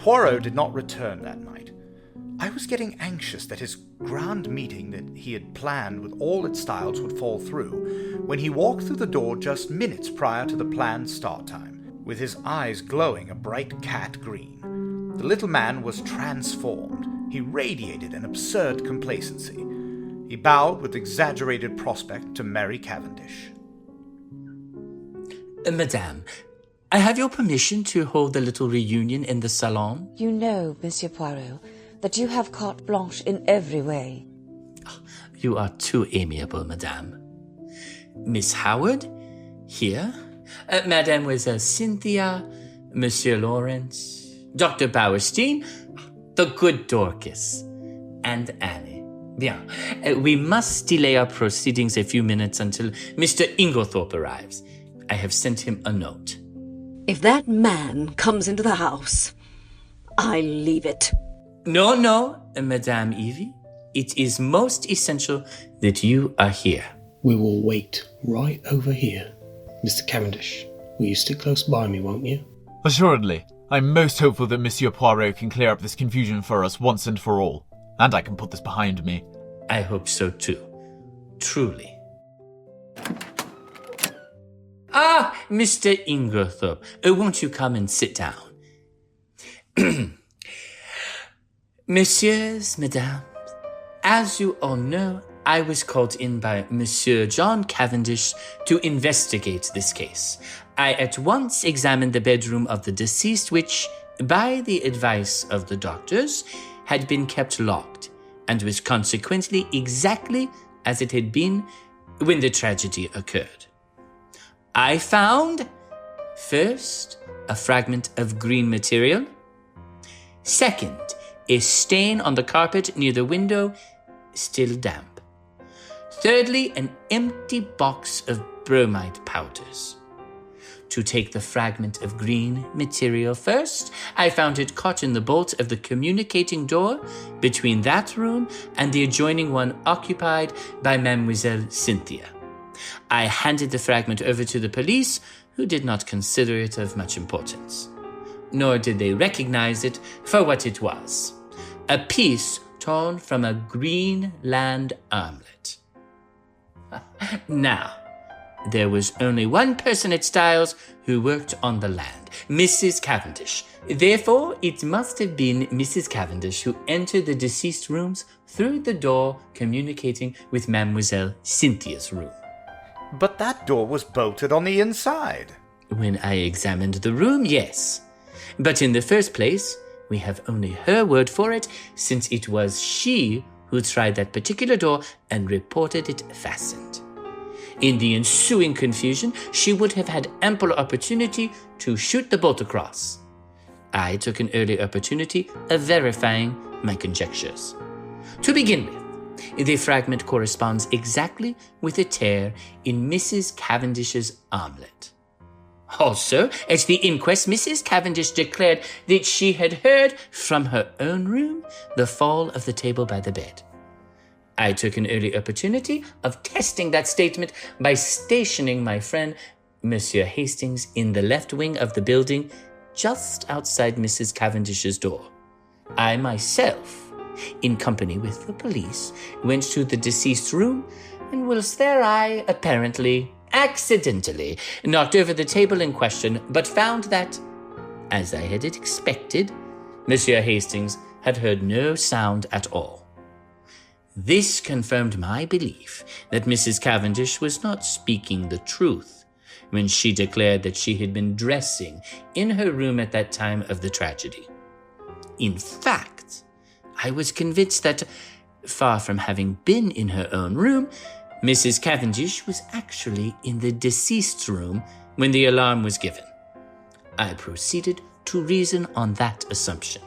Poirot did not return that night. I was getting anxious that his grand meeting that he had planned with all its styles would fall through, when he walked through the door just minutes prior to the planned start time, with his eyes glowing a bright cat green. The little man was transformed. He radiated an absurd complacency. He bowed with exaggerated prospect to Mary Cavendish. Madame, I have your permission to hold the little reunion in the salon? You know, Monsieur Poirot, that you have carte blanche in every way. You are too amiable, Madame. Miss Howard, here. Mademoiselle Cynthia, Monsieur Lawrence, Dr. Bauerstein, the good Dorcas, and Annie. Bien. We must delay our proceedings a few minutes until Mr. Inglethorp arrives. I have sent him a note. If that man comes into the house, I leave it. No, Madame Evie. It is most essential that you are here. We will wait right over here. Mr. Cavendish, will you stick close by me, won't you? Assuredly. I'm most hopeful that Monsieur Poirot can clear up this confusion for us once and for all. And I can put this behind me. I hope so too. Truly. Ah, Mr. Inglethorp, won't you come and sit down? Messieurs, mesdames, as you all know, I was called in by Monsieur John Cavendish to investigate this case. I at once examined the bedroom of the deceased, which, by the advice of the doctors, had been kept locked, and was consequently exactly as it had been when the tragedy occurred. I found, first, a fragment of green material. Second, a stain on the carpet near the window, still damp. Thirdly, an empty box of bromide powders. To take the fragment of green material first, I found it caught in the bolt of the communicating door between that room and the adjoining one occupied by Mademoiselle Cynthia. I handed the fragment over to the police, who did not consider it of much importance. Nor did they recognize it for what it was, a piece torn from a Greenland armlet. Now, there was only one person at Styles who worked on the land, Mrs. Cavendish. Therefore, it must have been Mrs. Cavendish who entered the deceased rooms through the door communicating with Mademoiselle Cynthia's room. But that door was bolted on the inside. When I examined the room, yes. But in the first place, we have only her word for it, since it was she who tried that particular door and reported it fastened. In the ensuing confusion, she would have had ample opportunity to shoot the bolt across. I took an early opportunity of verifying my conjectures. To begin with, the fragment corresponds exactly with a tear in Mrs. Cavendish's armlet. Also, at the inquest, Mrs. Cavendish declared that she had heard from her own room the fall of the table by the bed. I took an early opportunity of testing that statement by stationing my friend, Monsieur Hastings, in the left wing of the building, just outside Mrs. Cavendish's door. I myself, in company with the police, went to the deceased's room, and whilst there I, apparently, accidentally, knocked over the table in question, but found that, as I had expected, Monsieur Hastings had heard no sound at all. This confirmed my belief that Mrs. Cavendish was not speaking the truth when she declared that she had been dressing in her room at that time of the tragedy. In fact, I was convinced that, far from having been in her own room, Mrs. Cavendish was actually in the deceased's room when the alarm was given. I proceeded to reason on that assumption.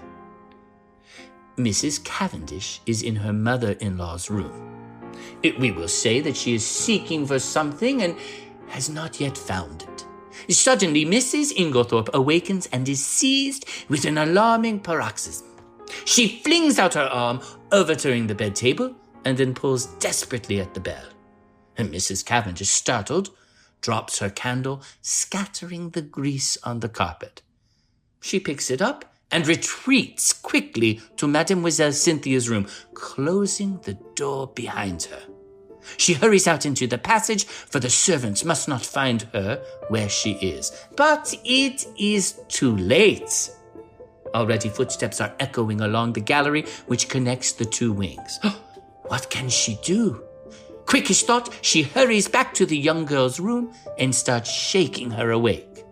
Mrs. Cavendish is in her mother-in-law's room. We will say that she is seeking for something and has not yet found it. Suddenly, Mrs. Inglethorp awakens and is seized with an alarming paroxysm. She flings out her arm, overturning the bed table, and then pulls desperately at the bell. And Mrs. Cavendish, startled, drops her candle, scattering the grease on the carpet. She picks it up and retreats quickly to Mademoiselle Cynthia's room, closing the door behind her. She hurries out into the passage, for the servants must not find her where she is. But it is too late. Already footsteps are echoing along the gallery which connects the two wings. What can she do? Quick as thought, she hurries back to the young girl's room and starts shaking her awake.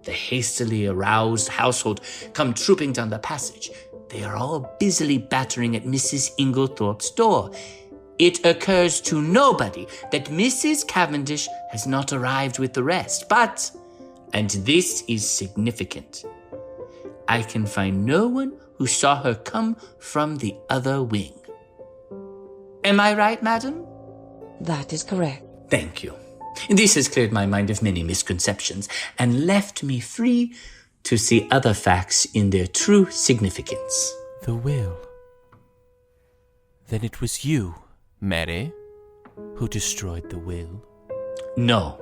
The hastily aroused household come trooping down the passage. They are all busily battering at Mrs. Inglethorpe's door. It occurs to nobody that Mrs. Cavendish has not arrived with the rest, but, and this is significant, I can find no one who saw her come from the other wing. Am I right, madam? That is correct. Thank you. This has cleared my mind of many misconceptions and left me free to see other facts in their true significance. The will. Then it was you, Mary, who destroyed the will? No.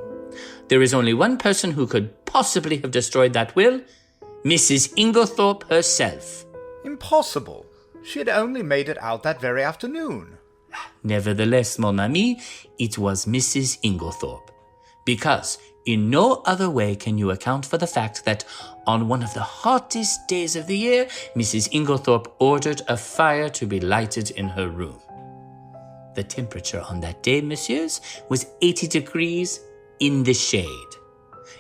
There is only one person who could possibly have destroyed that will, Mrs. Inglethorpe herself. Impossible. She had only made it out that very afternoon. Nevertheless, mon ami, it was Mrs. Inglethorpe, because in no other way can you account for the fact that on one of the hottest days of the year, Mrs. Inglethorpe ordered a fire to be lighted in her room. The temperature on that day, messieurs, was 80 degrees in the shade.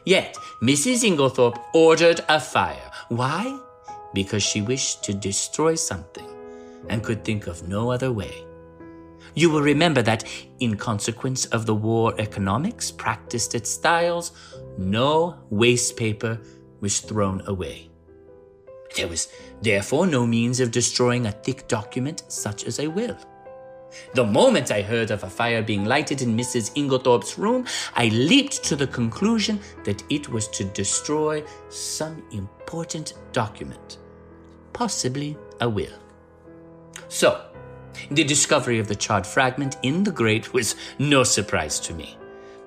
Yet, Mrs. Inglethorpe ordered a fire. Why? Because she wished to destroy something and could think of no other way. You will remember that, in consequence of the war economics practiced at Styles, no waste paper was thrown away. There was therefore no means of destroying a thick document such as a will. The moment I heard of a fire being lighted in Mrs. Inglethorpe's room, I leaped to the conclusion that it was to destroy some important document, possibly a will. So, the discovery of the charred fragment in the grate was no surprise to me.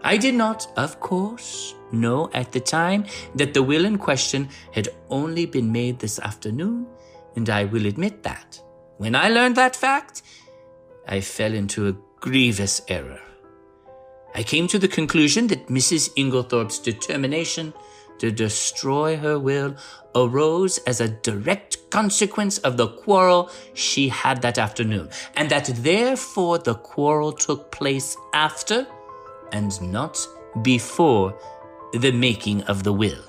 I did not, of course, know at the time that the will in question had only been made this afternoon, and I will admit that, when I learned that fact, I fell into a grievous error. I came to the conclusion that Mrs. Inglethorpe's determination to destroy her will arose as a direct consequence of the quarrel she had that afternoon, and that therefore the quarrel took place after and not before the making of the will.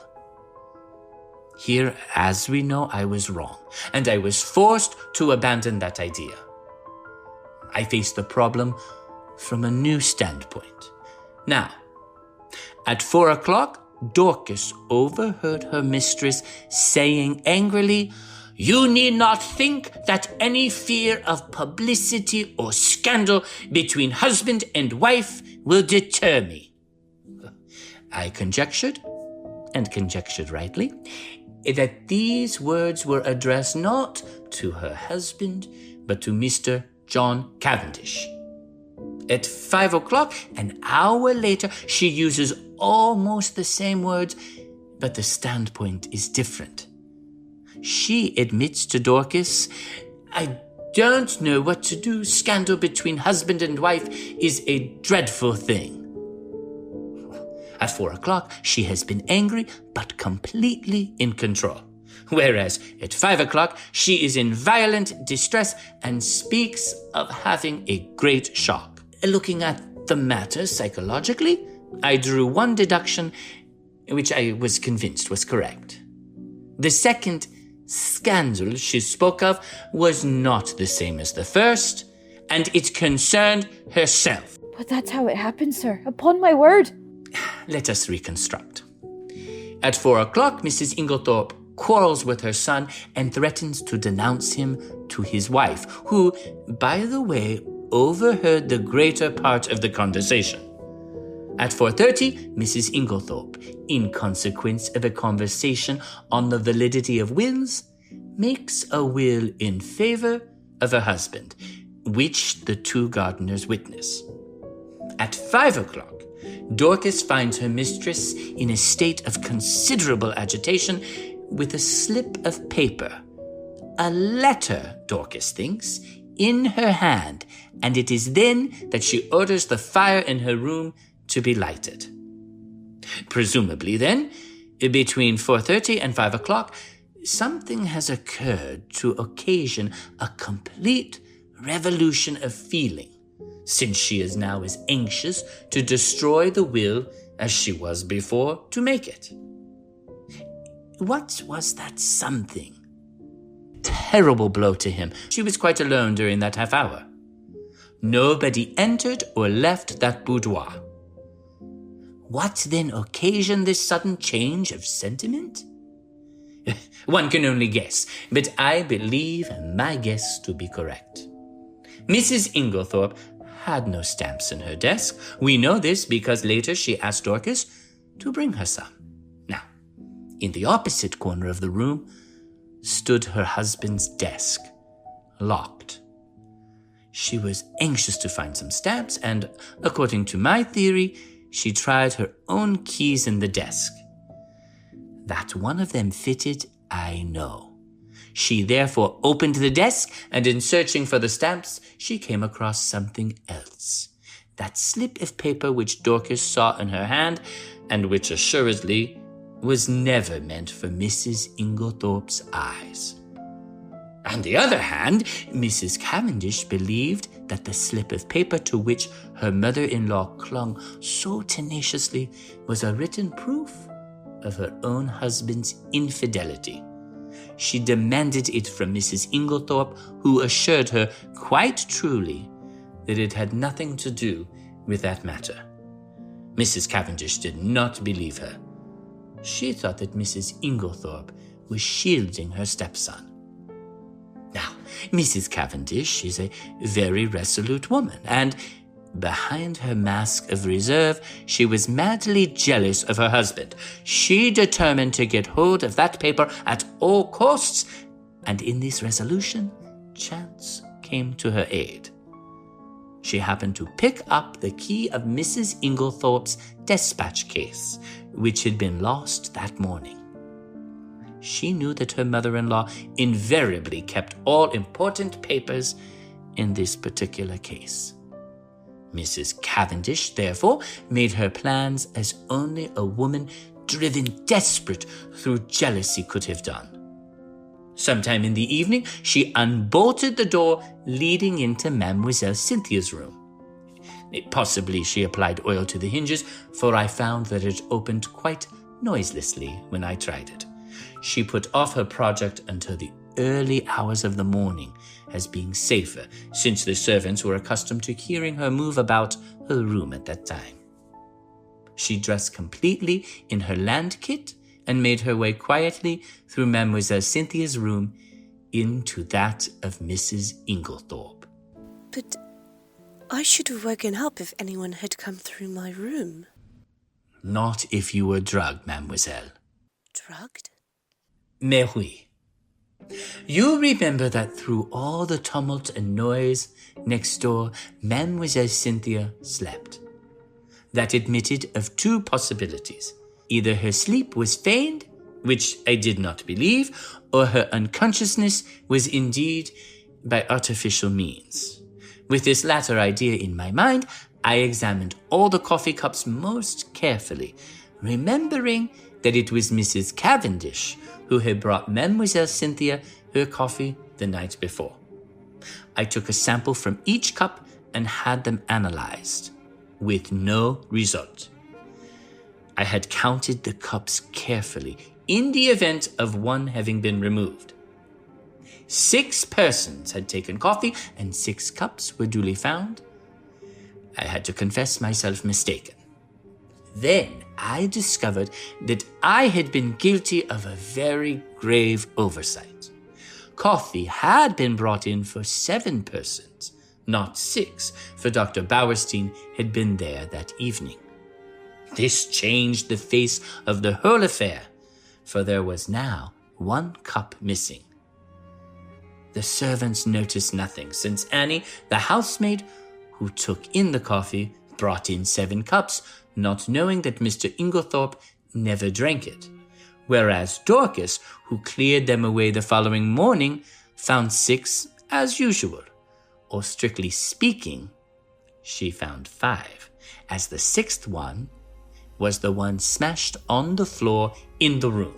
Here, as we know, I was wrong, and I was forced to abandon that idea. I faced the problem from a new standpoint. Now, at 4 o'clock, Dorcas overheard her mistress saying angrily, "You need not think that any fear of publicity or scandal between husband and wife will deter me." I conjectured, and conjectured rightly, that these words were addressed not to her husband, but to Mr. John Cavendish. At 5 o'clock, an hour later, she uses almost the same words, but the standpoint is different. She admits to Dorcas, "I don't know what to do. Scandal between husband and wife is a dreadful thing." At 4 o'clock, she has been angry, but completely in control. Whereas at 5 o'clock, she is in violent distress and speaks of having a great shock. Looking at the matter psychologically, I drew one deduction which I was convinced was correct. The second scandal she spoke of was not the same as the first, and it concerned herself. But that's how it happened, sir. Upon my word. Let us reconstruct. At 4 o'clock, Mrs. Inglethorpe quarrels with her son and threatens to denounce him to his wife, who, by the way, overheard the greater part of the conversation. At 4:30, Mrs. Inglethorpe, in consequence of a conversation on the validity of wills, makes a will in favor of her husband, which the two gardeners witness. At 5 o'clock, Dorcas finds her mistress in a state of considerable agitation, with a slip of paper, a letter, Dorcas thinks, in her hand, and it is then that she orders the fire in her room to be lighted. Presumably then, between 4:30 and 5 o'clock, something has occurred to occasion a complete revolution of feeling, since she is now as anxious to destroy the will as she was before to make it. What was that something? Terrible blow to him. She was quite alone during that half hour. Nobody entered or left that boudoir. What then occasioned this sudden change of sentiment? One can only guess, but I believe my guess to be correct. Mrs. Inglethorpe had no stamps in her desk. We know this because later she asked Dorcas to bring her some. Now, in the opposite corner of the room stood her husband's desk, locked. She was anxious to find some stamps, and according to my theory, she tried her own keys in the desk. That one of them fitted, I know. She therefore opened the desk, and in searching for the stamps, she came across something else. That slip of paper which Dorcas saw in her hand, and which assuredly was never meant for Mrs. Inglethorpe's eyes. On the other hand, Mrs. Cavendish believed that the slip of paper to which her mother-in-law clung so tenaciously was a written proof of her own husband's infidelity. She demanded it from Mrs. Inglethorpe, who assured her quite truly that it had nothing to do with that matter. Mrs. Cavendish did not believe her. She thought that Mrs. Inglethorpe was shielding her stepson. Now, Mrs. Cavendish is a very resolute woman, and behind her mask of reserve, she was madly jealous of her husband. She determined to get hold of that paper at all costs, and in this resolution, chance came to her aid. She happened to pick up the key of Mrs. Inglethorpe's dispatch case, which had been lost that morning. She knew that her mother-in-law invariably kept all important papers in this particular case. Mrs. Cavendish, therefore, made her plans as only a woman driven desperate through jealousy could have done. Sometime in the evening, she unbolted the door leading into Mademoiselle Cynthia's room. Possibly she applied oil to the hinges, for I found that it opened quite noiselessly when I tried it. She put off her project until the early hours of the morning, as being safer, since the servants were accustomed to hearing her move about her room at that time. She dressed completely in her land kit and made her way quietly through Mademoiselle Cynthia's room into that of Mrs. Inglethorpe. But I should have woken up if anyone had come through my room. Not if you were drugged, mademoiselle. Drugged? Mais oui. You remember that through all the tumult and noise next door, Mademoiselle Cynthia slept. That admitted of two possibilities. Either her sleep was feigned, which I did not believe, or her unconsciousness was indeed by artificial means. With this latter idea in my mind, I examined all the coffee cups most carefully, remembering that it was Mrs. Cavendish who had brought Mademoiselle Cynthia her coffee the night before. I took a sample from each cup and had them analyzed, with no result. I had counted the cups carefully in the event of one having been removed. 6 persons had taken coffee, and 6 cups were duly found. I had to confess myself mistaken. Then I discovered that I had been guilty of a very grave oversight. Coffee had been brought in for 7 persons, not 6, for Dr. Bauerstein had been there that evening. This changed the face of the whole affair, for there was now 1 cup missing. The servants noticed nothing, since Annie, the housemaid, who took in the coffee, brought in 7 cups, not knowing that Mr. Inglethorpe never drank it. whereas Dorcas, who cleared them away the following morning, found 6 as usual, or strictly speaking, she found 5, as the 6th one was the one smashed on the floor in the room.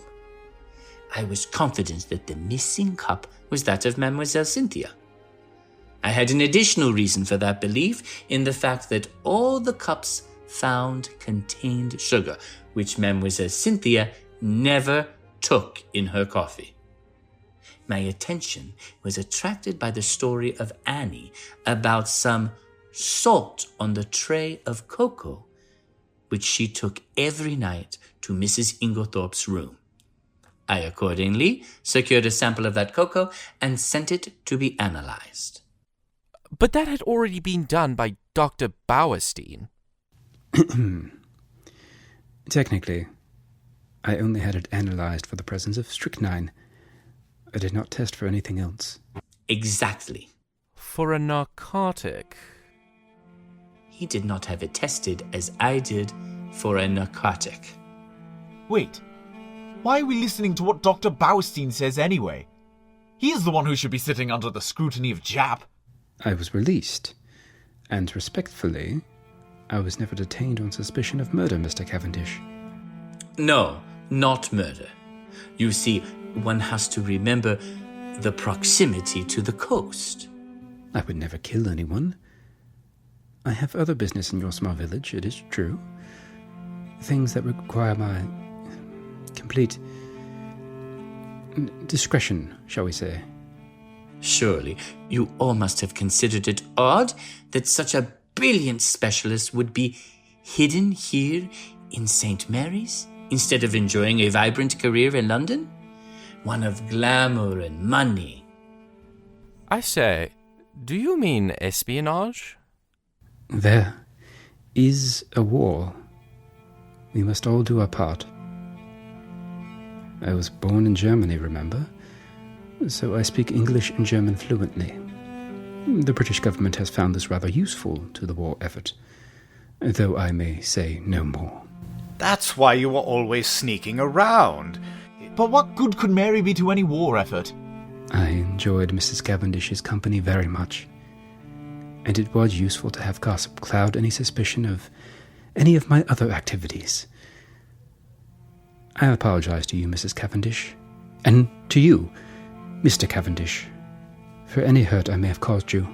I was confident that the missing cup was that of Mademoiselle Cynthia. I had an additional reason for that belief in the fact that all the cups found contained sugar, which Mademoiselle Cynthia never took in her coffee. My attention was attracted by the story of Annie about some salt on the tray of cocoa, which she took every night to Mrs. Inglethorpe's room. I accordingly secured a sample of that cocoa and sent it to be analyzed. But that had already been done by Dr. Bauerstein. Technically, I only had it analyzed for the presence of strychnine. I did not test for anything else. Exactly. For a narcotic. He did not have it tested as I did for a narcotic. Wait, why are we listening to what Dr. Bauerstein says anyway? He is the one who should be sitting under the scrutiny of Jap. I was released, and respectfully, I was never detained on suspicion of murder, Mr. Cavendish. No, not murder. You see, one has to remember the proximity to the coast. I would never kill anyone. I have other business in your small village, it is true. Things that require my complete discretion, shall we say. Surely, you all must have considered it odd that such a brilliant specialist would be hidden here in St. Mary's instead of enjoying a vibrant career in London? One of glamour and money. I say, do you mean espionage? There is a war. We must all do our part. I was born in Germany, remember? So I speak English and German fluently. The British government has found this rather useful to the war effort, though I may say no more. That's why you were always sneaking around. But what good could Mary be to any war effort? I enjoyed Mrs. Cavendish's company very much, and it was useful to have gossip cloud any suspicion of any of my other activities. I apologize to you, Mrs. Cavendish, and to you, Mr. Cavendish, for any hurt I may have caused you.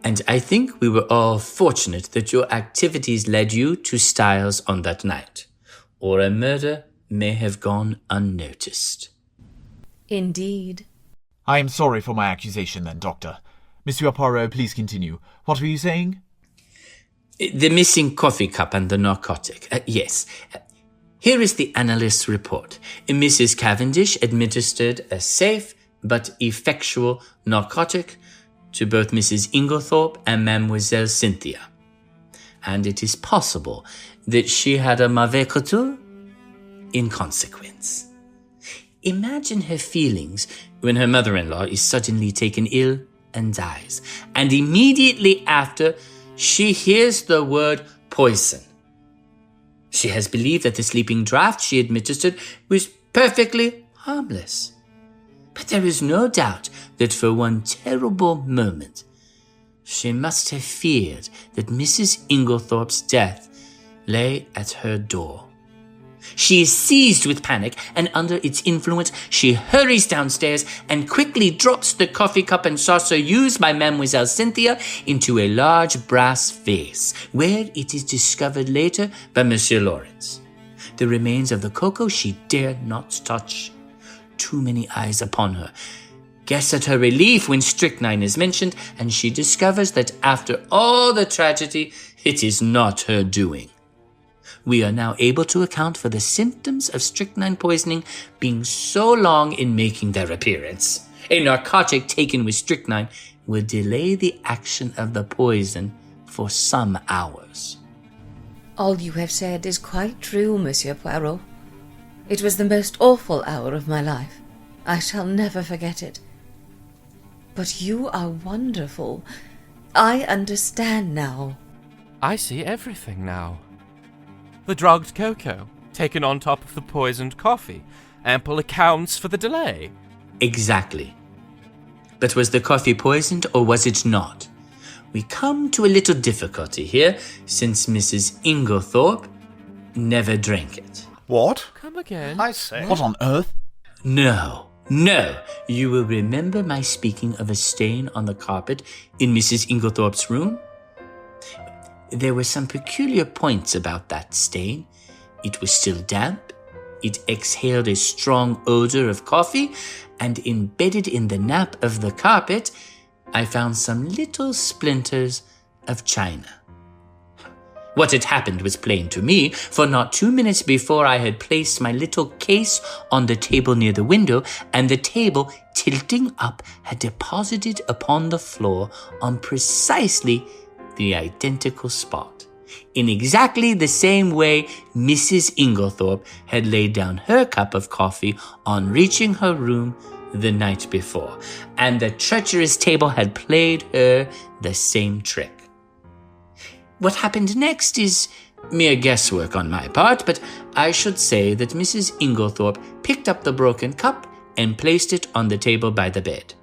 And I think we were all fortunate that your activities led you to Styles on that night, or a murder may have gone unnoticed. Indeed. I am sorry for my accusation then, Doctor. Monsieur Poirot, please continue. What were you saying? The missing coffee cup and the narcotic. Yes. Here is the analyst's report. Mrs. Cavendish administered a safe but effectual narcotic to both Mrs. Inglethorpe and Mademoiselle Cynthia. And it is possible that she had a mauvais couture in consequence. Imagine her feelings when her mother-in-law is suddenly taken ill and dies, and immediately after she hears the word poison. She has believed that the sleeping draught she administered was perfectly harmless. But there is no doubt that for one terrible moment, she must have feared that Mrs. Inglethorpe's death lay at her door. She is seized with panic, and under its influence, she hurries downstairs and quickly drops the coffee cup and saucer used by Mademoiselle Cynthia into a large brass vase, where it is discovered later by Monsieur Lawrence. The remains of the cocoa she dared not touch. Too many eyes upon her. Guess at her relief when strychnine is mentioned, and she discovers that after all the tragedy, it is not her doing. We are now able to account for the symptoms of strychnine poisoning being so long in making their appearance. A narcotic taken with strychnine will delay the action of the poison for some hours. All you have said is quite true, Monsieur Poirot. It was the most awful hour of my life. I shall never forget it. But you are wonderful. I understand now. I see everything now. The drugged cocoa, taken on top of the poisoned coffee. Ample accounts for the delay. Exactly. But was the coffee poisoned or was it not? We come to a little difficulty here, since Mrs. Inglethorp never drank it. What? Come again? I say. What on earth? No. You will remember my speaking of a stain on the carpet in Mrs. Inglethorp's room? There were some peculiar points about that stain. It was still damp, it exhaled a strong odor of coffee, and embedded in the nap of the carpet, I found some little splinters of china. What had happened was plain to me, for not 2 minutes before I had placed my little case on the table near the window, and the table, tilting up, had deposited upon the floor on precisely the identical spot, in exactly the same way Mrs. Inglethorp had laid down her cup of coffee on reaching her room the night before, and the treacherous table had played her the same trick. What happened next is mere guesswork on my part, but I should say that Mrs. Inglethorp picked up the broken cup and placed it on the table by the bed.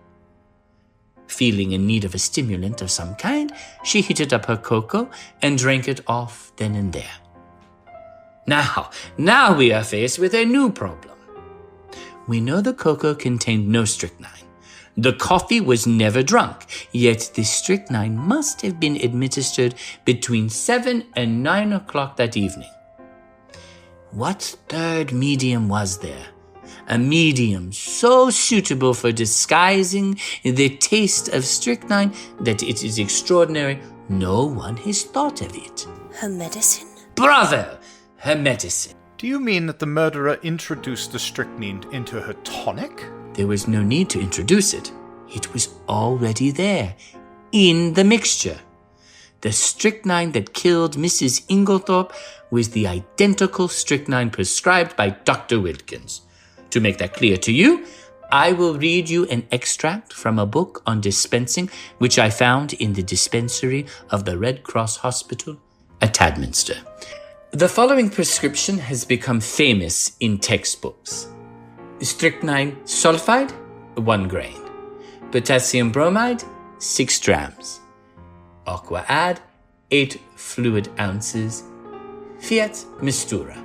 Feeling in need of a stimulant of some kind, she heated up her cocoa and drank it off then and there. Now we are faced with a new problem. We know the cocoa contained no strychnine. The coffee was never drunk, yet the strychnine must have been administered between 7 and 9 o'clock that evening. What third medium was there? A medium so suitable for disguising the taste of strychnine that it is extraordinary no one has thought of it. Her medicine? Bravo! Her medicine. Do you mean that the murderer introduced the strychnine into her tonic? There was no need to introduce it. It was already there, in the mixture. The strychnine that killed Mrs. Inglethorp was the identical strychnine prescribed by Dr. Wilkins. To make that clear to you, I will read you an extract from a book on dispensing which I found in the dispensary of the Red Cross Hospital at Tadminster. The following prescription has become famous in textbooks. Strychnine sulfide, 1 grain. Potassium bromide, 6 drams. Aqua add, 8 fluid ounces. Fiat mistura.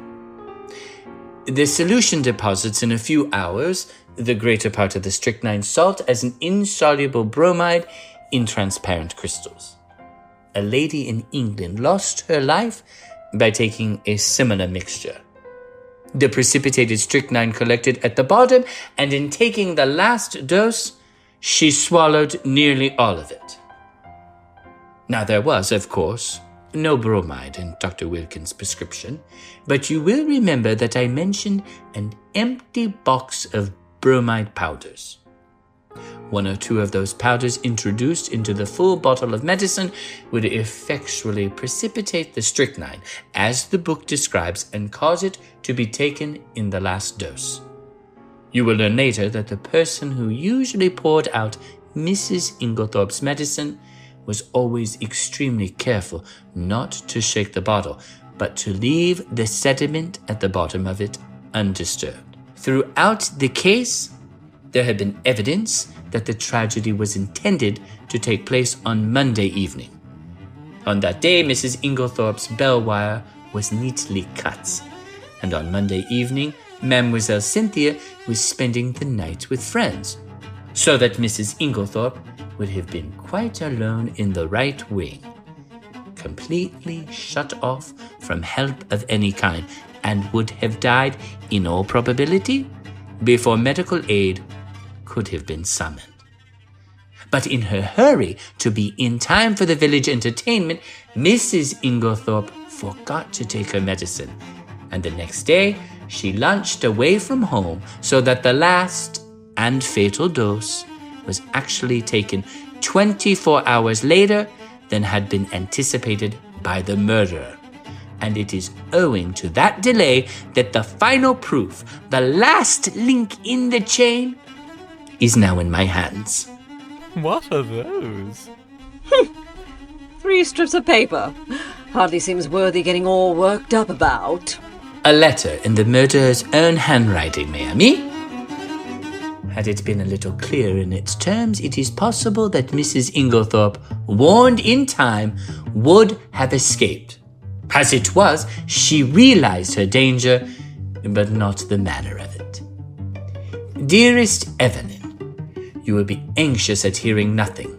The solution deposits in a few hours the greater part of the strychnine salt as an insoluble bromide in transparent crystals. A lady in England lost her life by taking a similar mixture. The precipitated strychnine collected at the bottom, and in taking the last dose, she swallowed nearly all of it. Now there was, of course, no bromide in Dr. Wilkins' prescription, but you will remember that I mentioned an empty box of bromide powders. 1 or 2 of those powders introduced into the full bottle of medicine would effectually precipitate the strychnine, as the book describes, and cause it to be taken in the last dose. You will learn later that the person who usually poured out Mrs. Inglethorp's medicine was always extremely careful not to shake the bottle, but to leave the sediment at the bottom of it undisturbed. Throughout the case, there had been evidence that the tragedy was intended to take place on Monday evening. On that day, Mrs. Inglethorp's bell wire was neatly cut, and on Monday evening, Mademoiselle Cynthia was spending the night with friends, so that Mrs. Inglethorp would have been quite alone in the right wing, completely shut off from help of any kind, and would have died, in all probability, before medical aid could have been summoned. But in her hurry to be in time for the village entertainment, Mrs. Inglethorp forgot to take her medicine, and the next day she lunched away from home, so that the last and fatal dose was actually taken 24 hours later than had been anticipated by the murderer. And it is owing to that delay that the final proof, the last link in the chain, is now in my hands. What are those? 3 strips of paper. Hardly seems worthy getting all worked up about. A letter in the murderer's own handwriting, mes amis. Had it been a little clearer in its terms, it is possible that Mrs. Inglethorpe, warned in time, would have escaped. As it was, she realized her danger, but not the manner of it. Dearest Evelyn, you will be anxious at hearing nothing.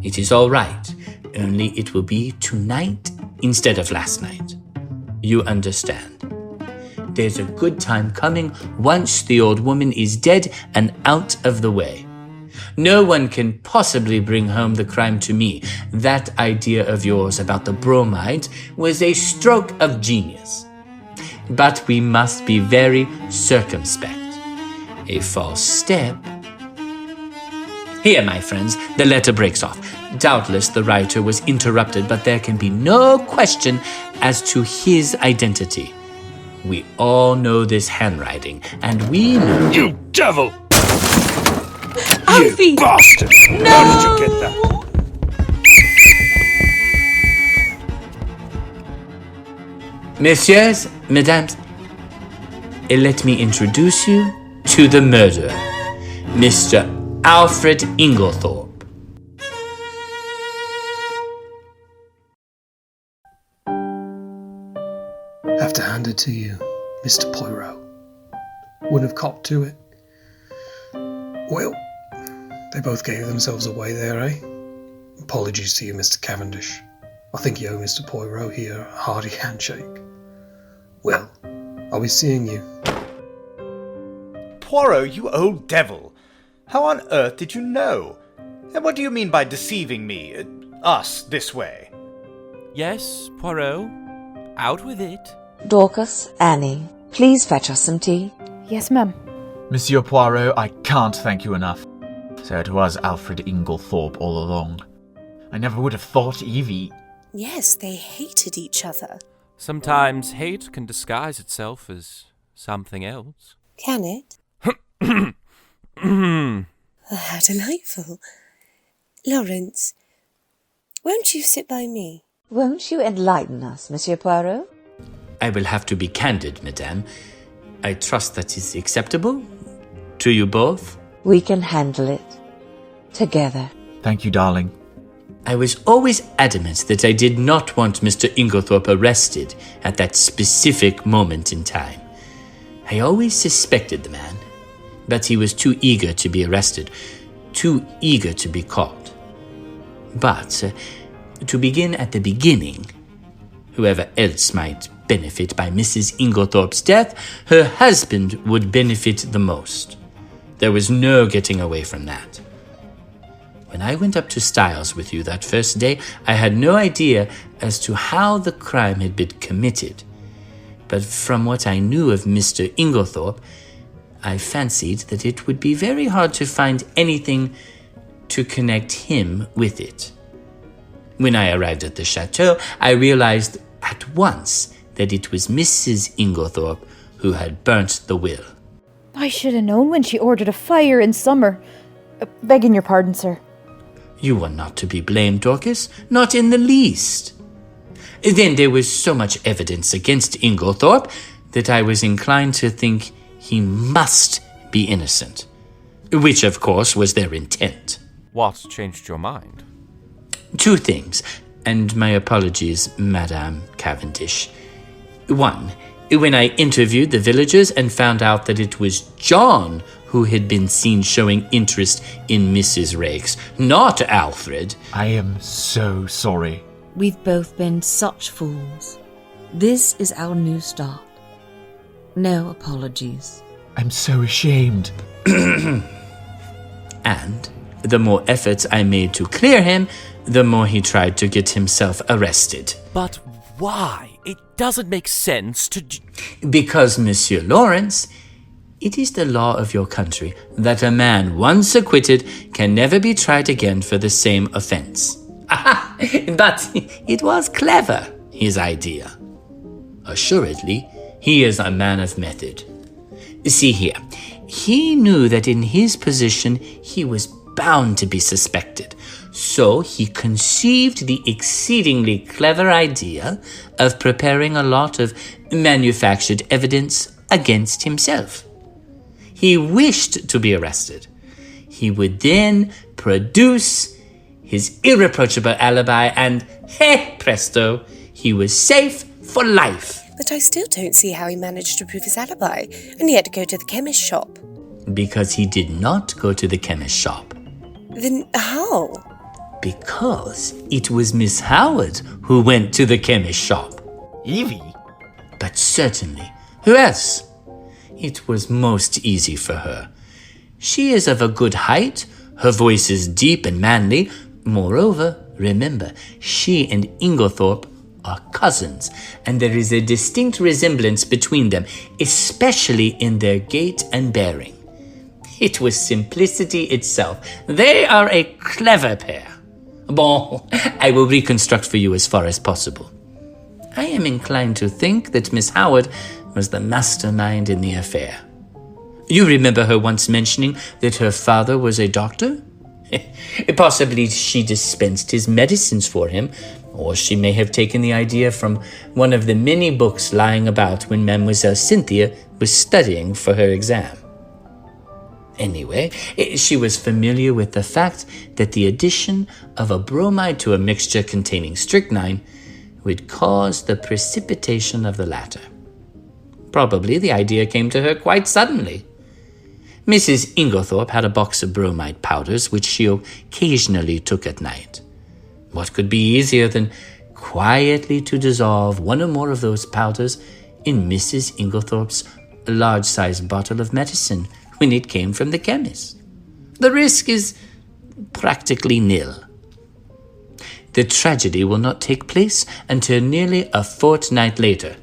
It is all right, only it will be tonight instead of last night. You understand. There's a good time coming once the old woman is dead and out of the way. No one can possibly bring home the crime to me. That idea of yours about the bromides was a stroke of genius. But we must be very circumspect. A false step... Here, my friends, the letter breaks off. Doubtless the writer was interrupted, but there can be no question as to his identity. We all know this handwriting, and we know... You devil! Alfie! You bastard! No! How did you get that? Messieurs, mesdames, let me introduce you to the murderer, Mr. Alfred Inglethorpe. Have to hand it to you, Mr. Poirot. Wouldn't have copped to it. Well, they both gave themselves away there, eh? Apologies to you, Mr. Cavendish. I think you owe Mr. Poirot here a hearty handshake. Well, I'll be seeing you. Poirot, you old devil! How on earth did you know? And what do you mean by deceiving me, us, this way? Yes, Poirot. Out with it. Dorcas, Annie, please fetch us some tea. Yes, ma'am. Monsieur Poirot, I can't thank you enough. So it was Alfred Inglethorpe all along. I never would have thought Evie... Yes, they hated each other. Sometimes hate can disguise itself as something else. Can it? How delightful. Lawrence, won't you sit by me? Won't you enlighten us, Monsieur Poirot? I will have to be candid, madame. I trust that is acceptable to you both. We can handle it. Together. Thank you, darling. I was always adamant that I did not want Mr. Inglethorpe arrested at that specific moment in time. I always suspected the man, but he was too eager to be arrested, too eager to be caught. But, to begin at the beginning, whoever else might benefit by Mrs. Inglethorpe's death, her husband would benefit the most. There was no getting away from that. When I went up to Styles with you that first day, I had no idea as to how the crime had been committed. But from what I knew of Mr. Inglethorpe, I fancied that it would be very hard to find anything to connect him with it. When I arrived at the chateau, I realized at once that it was Mrs. Inglethorpe who had burnt the will. I should have known when she ordered a fire in summer. Begging your pardon, sir. You are not to be blamed, Dorcas, not in the least. Then there was so much evidence against Inglethorpe that I was inclined to think he must be innocent, which of course was their intent. What changed your mind? Two things, and my apologies, Madame Cavendish. One, when I interviewed the villagers and found out that it was John who had been seen showing interest in Mrs. Raikes, not Alfred. I am so sorry. We've both been such fools. This is our new start. No apologies. I'm so ashamed. And the more efforts I made to clear him, the more he tried to get himself arrested. But why? It doesn't make sense to... Because, Monsieur Lawrence, it is the law of your country that a man once acquitted can never be tried again for the same offense. Aha! But it was clever, his idea. Assuredly, he is a man of method. See here, he knew that in his position he was bound to be suspected, so he conceived the exceedingly clever idea of preparing a lot of manufactured evidence against himself. He wished to be arrested. He would then produce his irreproachable alibi and, hey, presto, he was safe for life. But I still don't see how he managed to prove his alibi, and he had to go to the chemist shop. Because he did not go to the chemist shop. Then how? Because it was Miss Howard who went to the chemist shop. Evie? But certainly, who else? It was most easy for her. She is of a good height, her voice is deep and manly. Moreover, remember, she and Inglethorp are cousins, and there is a distinct resemblance between them, especially in their gait and bearing. It was simplicity itself. They are a clever pair. Bon, I will reconstruct for you as far as possible. I am inclined to think that Miss Howard was the mastermind in the affair. You remember her once mentioning that her father was a doctor? Possibly she dispensed his medicines for him, or she may have taken the idea from one of the many books lying about when Mademoiselle Cynthia was studying for her exam. Anyway, she was familiar with the fact that the addition of a bromide to a mixture containing strychnine would cause the precipitation of the latter. Probably the idea came to her quite suddenly. Mrs. Inglethorp had a box of bromide powders which she occasionally took at night. What could be easier than quietly to dissolve one or more of those powders in Mrs. Inglethorp's large-sized bottle of medicine when it came from the chemist? The risk is practically nil. The tragedy will not take place until nearly a fortnight later.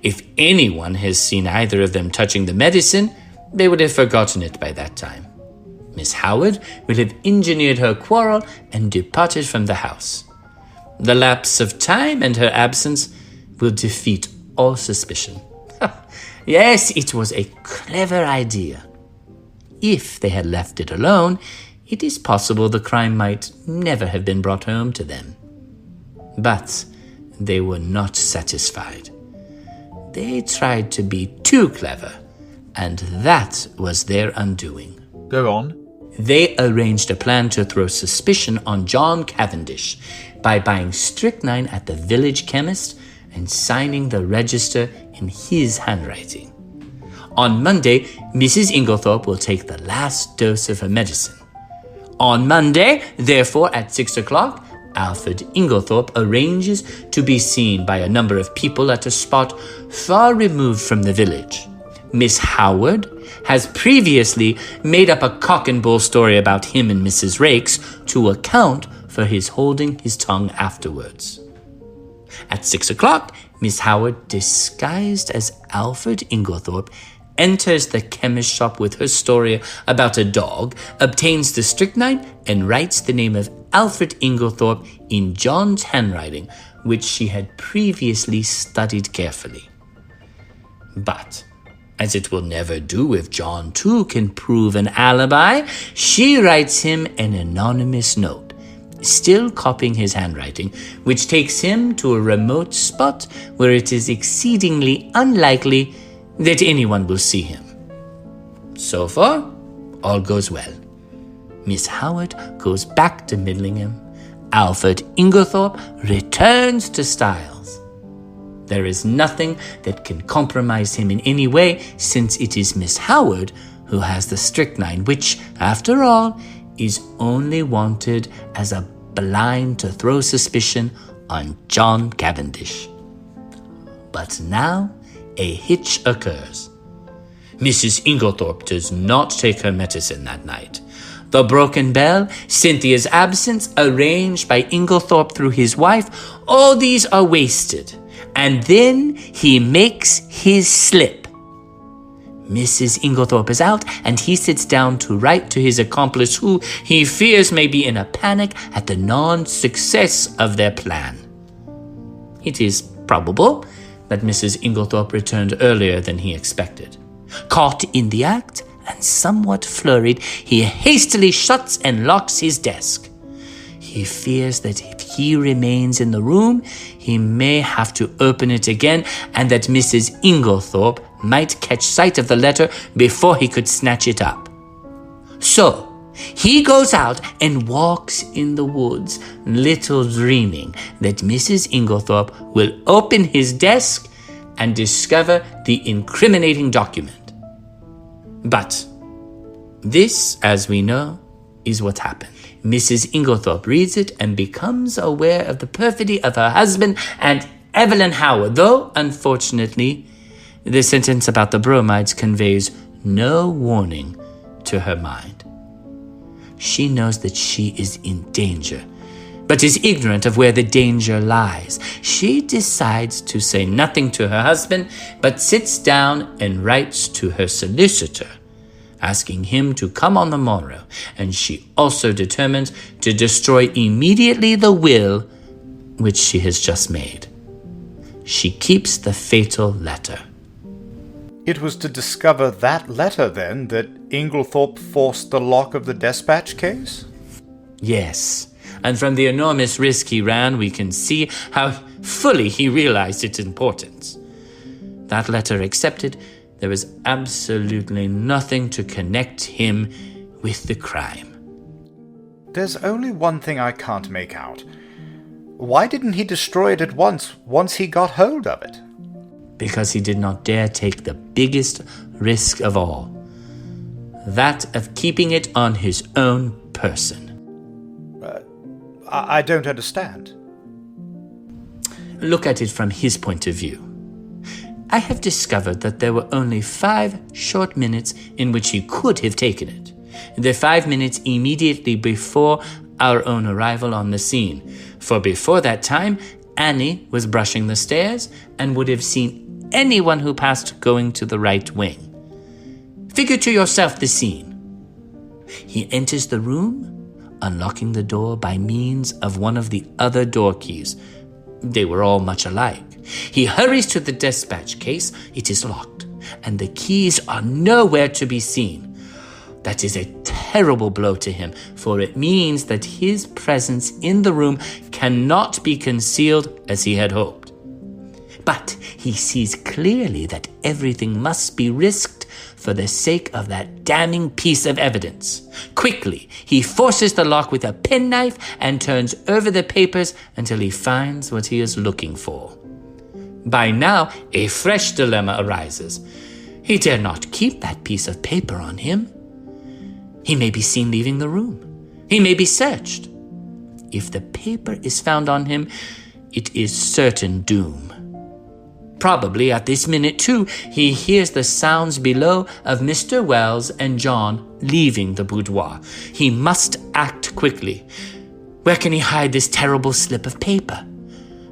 If anyone has seen either of them touching the medicine, they would have forgotten it by that time. Miss Howard will have engineered her quarrel and departed from the house. The lapse of time and her absence will defeat all suspicion. Yes, it was a clever idea. If they had left it alone, it is possible the crime might never have been brought home to them. But they were not satisfied. They tried to be too clever, and that was their undoing. Go on. They arranged a plan to throw suspicion on John Cavendish by buying strychnine at the village chemist and signing the register in his handwriting. On Monday, Mrs. Inglethorp will take the last dose of her medicine. On Monday, therefore, at 6 o'clock, Alfred Inglethorp arranges to be seen by a number of people at a spot far removed from the village. Miss Howard has previously made up a cock-and-bull story about him and Mrs. Raikes to account for his holding his tongue afterwards. At 6 o'clock, Miss Howard, disguised as Alfred Inglethorp, enters the chemist shop with her story about a dog, obtains the strychnine, and writes the name of Alfred Inglethorp in John's handwriting, which she had previously studied carefully. But, as it will never do if John too can prove an alibi, she writes him an anonymous note, still copying his handwriting, which takes him to a remote spot where it is exceedingly unlikely that anyone will see him. So far, all goes well. Miss Howard goes back to Midlingham. Alfred Inglethorp returns to Styles. There is nothing that can compromise him in any way, since it is Miss Howard who has the strychnine, which, after all, is only wanted as a blind to throw suspicion on John Cavendish. But now a hitch occurs. Mrs. Inglethorp does not take her medicine that night. The broken bell, Cynthia's absence, arranged by Inglethorp through his wife, all these are wasted. And then he makes his slip. Mrs. Inglethorp is out, and he sits down to write to his accomplice, who he fears may be in a panic at the non-success of their plan. It is probable that Mrs. Inglethorp returned earlier than he expected. Caught in the act, and somewhat flurried, he hastily shuts and locks his desk. He fears that if he remains in the room, he may have to open it again, and that Mrs. Inglethorpe might catch sight of the letter before he could snatch it up. So, he goes out and walks in the woods, little dreaming that Mrs. Inglethorpe will open his desk and discover the incriminating document. But this, as we know, is what happened. Mrs. Inglethorpe reads it and becomes aware of the perfidy of her husband and Evelyn Howard, though, unfortunately, the sentence about the bromides conveys no warning to her mind. She knows that she is in danger, but is ignorant of where the danger lies. She decides to say nothing to her husband, but sits down and writes to her solicitor, asking him to come on the morrow, and she also determines to destroy immediately the will which she has just made. She keeps the fatal letter. It was to discover that letter, then, that Inglethorpe forced the lock of the dispatch case? Yes, and from the enormous risk he ran, we can see how fully he realized its importance. That letter accepted, there is absolutely nothing to connect him with the crime. There's only one thing I can't make out. Why didn't he destroy it at once he got hold of it? Because he did not dare take the biggest risk of all, that of keeping it on his own person. I don't understand. Look at it from his point of view. I have discovered that there were only 5 short minutes in which he could have taken it. The 5 minutes immediately before our own arrival on the scene, for before that time, Annie was brushing the stairs and would have seen anyone who passed going to the right wing. Figure to yourself the scene. He enters the room, unlocking the door by means of one of the other door keys. They were all much alike. He hurries to the dispatch case. It is locked, and the keys are nowhere to be seen. That is a terrible blow to him, for it means that his presence in the room cannot be concealed as he had hoped. But he sees clearly that everything must be risked for the sake of that damning piece of evidence. Quickly, he forces the lock with a penknife and turns over the papers until he finds what he is looking for. By now, a fresh dilemma arises. He dare not keep that piece of paper on him. He may be seen leaving the room. He may be searched. If the paper is found on him, it is certain doom. Probably at this minute, too, he hears the sounds below of Mr. Wells and John leaving the boudoir. He must act quickly. Where can he hide this terrible slip of paper?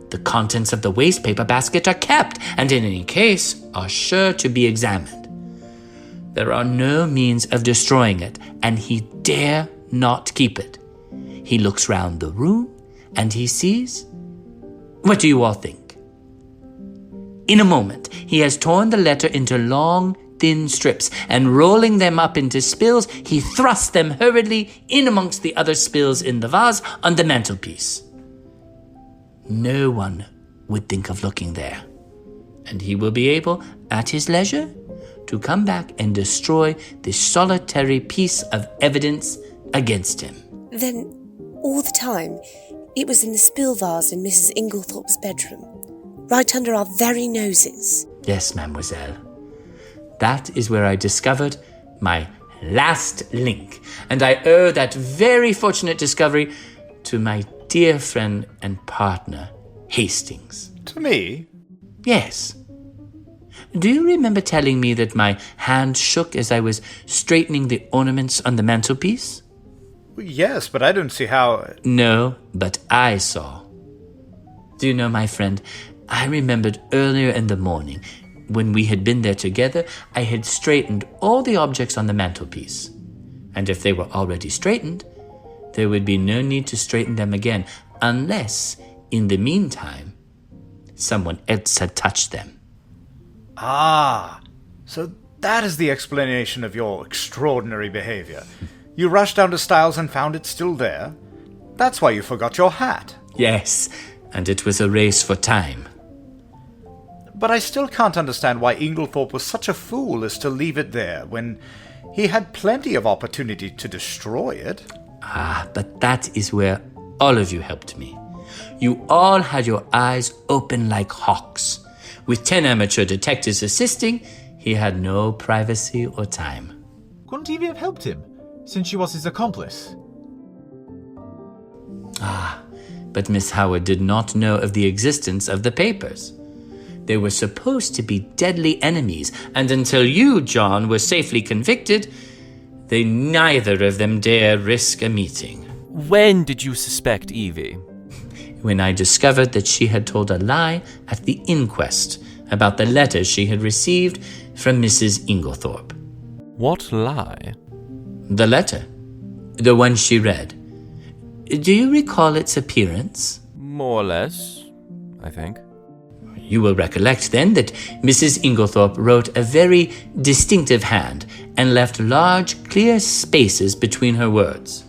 The contents of the wastepaper basket are kept, and in any case, are sure to be examined. There are no means of destroying it, and he dare not keep it. He looks round the room, and he sees... What do you all think? In a moment, he has torn the letter into long, thin strips, and rolling them up into spills, he thrusts them hurriedly in amongst the other spills in the vase on the mantelpiece. No one would think of looking there, and he will be able, at his leisure, to come back and destroy this solitary piece of evidence against him. Then, all the time, it was in the spill vase in Mrs. Inglethorpe's bedroom, right under our very noses. Yes, mademoiselle. That is where I discovered my last link, and I owe that very fortunate discovery to my dear friend and partner, Hastings. To me? Yes. Do you remember telling me that my hand shook as I was straightening the ornaments on the mantelpiece? Yes, but I don't see how... No, but I saw. Do you know, my friend, I remembered earlier in the morning, when we had been there together, I had straightened all the objects on the mantelpiece. And if they were already straightened, there would be no need to straighten them again, unless, in the meantime, someone else had touched them. Ah, so that is the explanation of your extraordinary behavior. You rushed down to Styles and found it still there? That's why you forgot your hat. Yes, and it was a race for time. But I still can't understand why Inglethorpe was such a fool as to leave it there when he had plenty of opportunity to destroy it. Ah, but that is where all of you helped me. You all had your eyes open like hawks. With 10 amateur detectives assisting, he had no privacy or time. Couldn't Evie have helped him, since she was his accomplice? Ah, but Miss Howard did not know of the existence of the papers. They were supposed to be deadly enemies, and until you, John, were safely convicted, they neither of them dare risk a meeting. When did you suspect Evie? When I discovered that she had told a lie at the inquest about the letter she had received from Mrs. Inglethorpe. What lie? The letter. The one she read. Do you recall its appearance? More or less, I think. You will recollect, then, that Mrs. Inglethorpe wrote a very distinctive hand and left large, clear spaces between her words.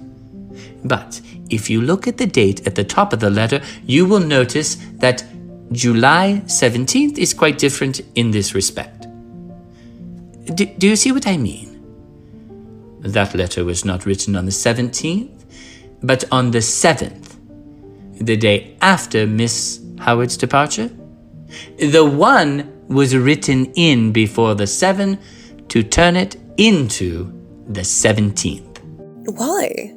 But if you look at the date at the top of the letter, you will notice that July 17th is quite different in this respect. Do you see what I mean? That letter was not written on the 17th, but on the 7th, the day after Miss Howard's departure. The one was written in before the 7 to turn it into the 17th. Why?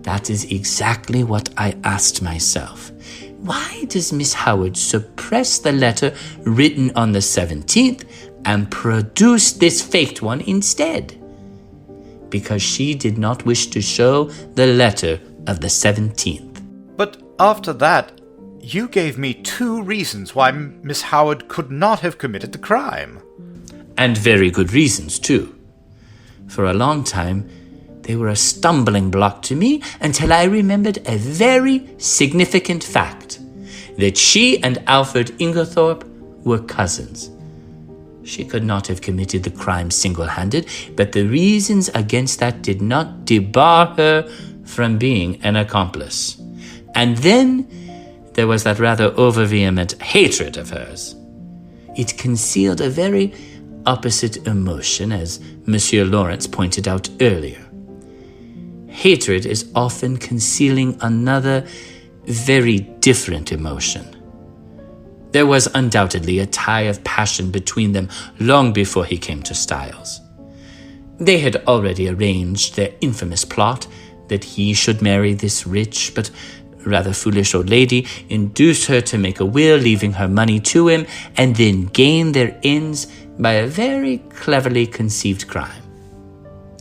That is exactly what I asked myself. Why does Miss Howard suppress the letter written on the 17th and produce this faked one instead? Because she did not wish to show the letter of the 17th. But after that, you gave me 2 reasons why Miss Howard could not have committed the crime. And very good reasons, too. For a long time, they were a stumbling block to me until I remembered a very significant fact, that she and Alfred Inglethorpe were cousins. She could not have committed the crime single-handed, but the reasons against that did not debar her from being an accomplice. And then there was that rather over-vehement hatred of hers. It concealed a very opposite emotion, as Monsieur Lawrence pointed out earlier. Hatred is often concealing another, very different emotion. There was undoubtedly a tie of passion between them long before he came to Styles. They had already arranged their infamous plot that he should marry this rich but rather foolish old lady, induce her to make a will leaving her money to him, and then gain their ends by a very cleverly conceived crime.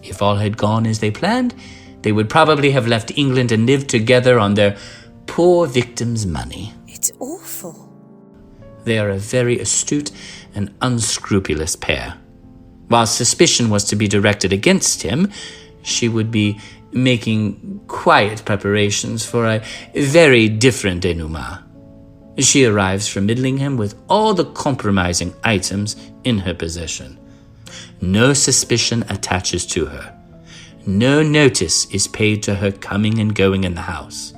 If all had gone as they planned, they would probably have left England and lived together on their poor victim's money. It's awful. They are a very astute and unscrupulous pair. While suspicion was to be directed against him, she would be making quiet preparations for a very different denouement. She arrives from Middlingham with all the compromising items in her possession. No suspicion attaches to her. No notice is paid to her coming and going in the house.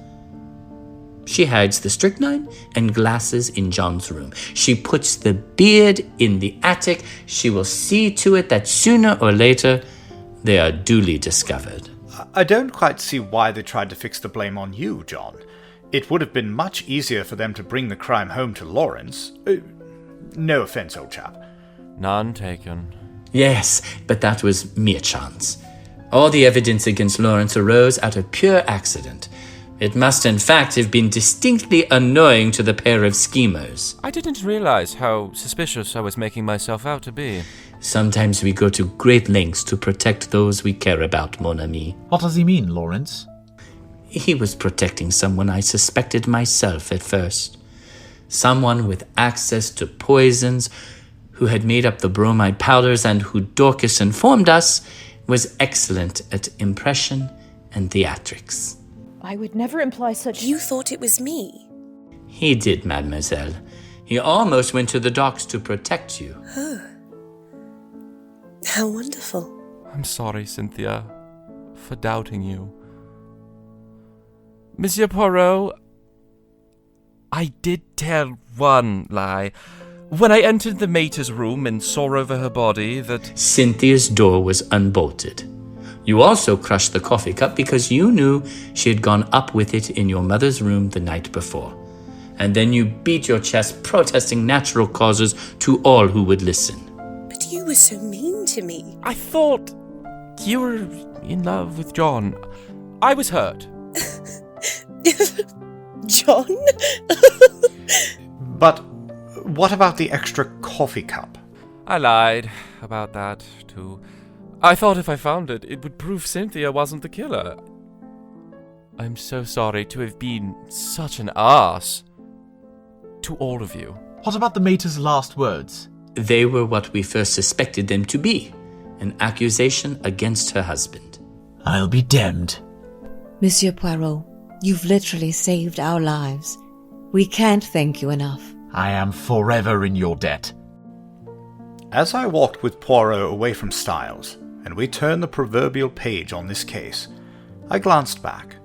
She hides the strychnine and glasses in John's room. She puts the beard in the attic. She will see to it that sooner or later they are duly discovered. I don't quite see why they tried to fix the blame on you, John. It would have been much easier for them to bring the crime home to Lawrence. No offense, old chap. None taken. Yes, but that was mere chance. All the evidence against Lawrence arose out of pure accident. It must, in fact, have been distinctly annoying to the pair of schemers. I didn't realize how suspicious I was making myself out to be. Sometimes we go to great lengths to protect those we care about, mon ami. What does he mean, Lawrence? He was protecting someone I suspected myself at first. Someone with access to poisons, who had made up the bromide powders and who, Dorcas informed us, was excellent at impression and theatrics. I would never imply such... You thought it was me? He did, mademoiselle. He almost went to the docks to protect you. Oh. How wonderful. I'm sorry, Cynthia, for doubting you. Monsieur Poirot, I did tell one lie. When I entered the mater's room and saw over her body that Cynthia's door was unbolted. You also crushed the coffee cup because you knew she had gone up with it in your mother's room the night before. And then you beat your chest protesting natural causes to all who would listen. But you were so mean to me. I thought you were in love with John. I was hurt. John? But what about the extra coffee cup? I lied about that, too. I thought if I found it, it would prove Cynthia wasn't the killer. I'm so sorry to have been such an ass. To all of you. What about the mater's last words? They were what we first suspected them to be, an accusation against her husband. I'll be damned. Monsieur Poirot, you've literally saved our lives. We can't thank you enough. I am forever in your debt. As I walked with Poirot away from Styles, and we turned the proverbial page on this case, I glanced back.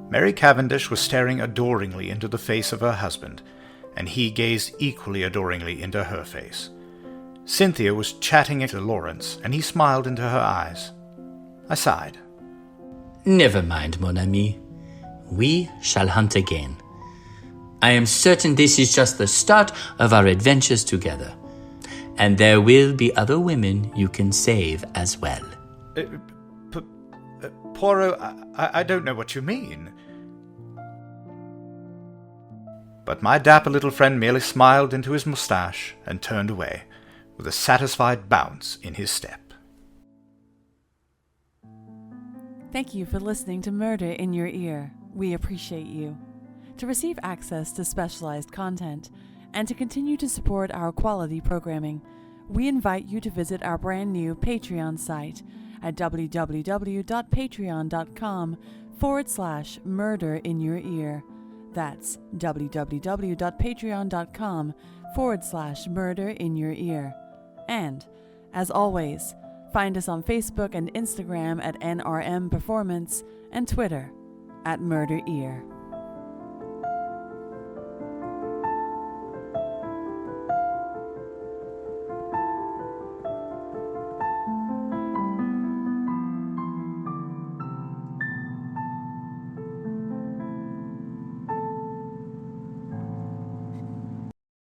Mary Cavendish was staring adoringly into the face of her husband, and he gazed equally adoringly into her face. Cynthia was chatting to Lawrence, and he smiled into her eyes. I sighed. Never mind, mon ami. We shall hunt again. I am certain this is just the start of our adventures together. And there will be other women you can save as well. Poirot, I don't know what you mean. But my dapper little friend merely smiled into his moustache and turned away, with a satisfied bounce in his step. Thank you for listening to Murder in Your Ear. We appreciate you. To receive access to specialized content and to continue to support our quality programming, we invite you to visit our brand new Patreon site at www.patreon.com/murderinyour-ear. That's www.patreon.com/murderinyour-ear. And, as always, find us on Facebook and Instagram at NRM Performance and Twitter at Murder Ear.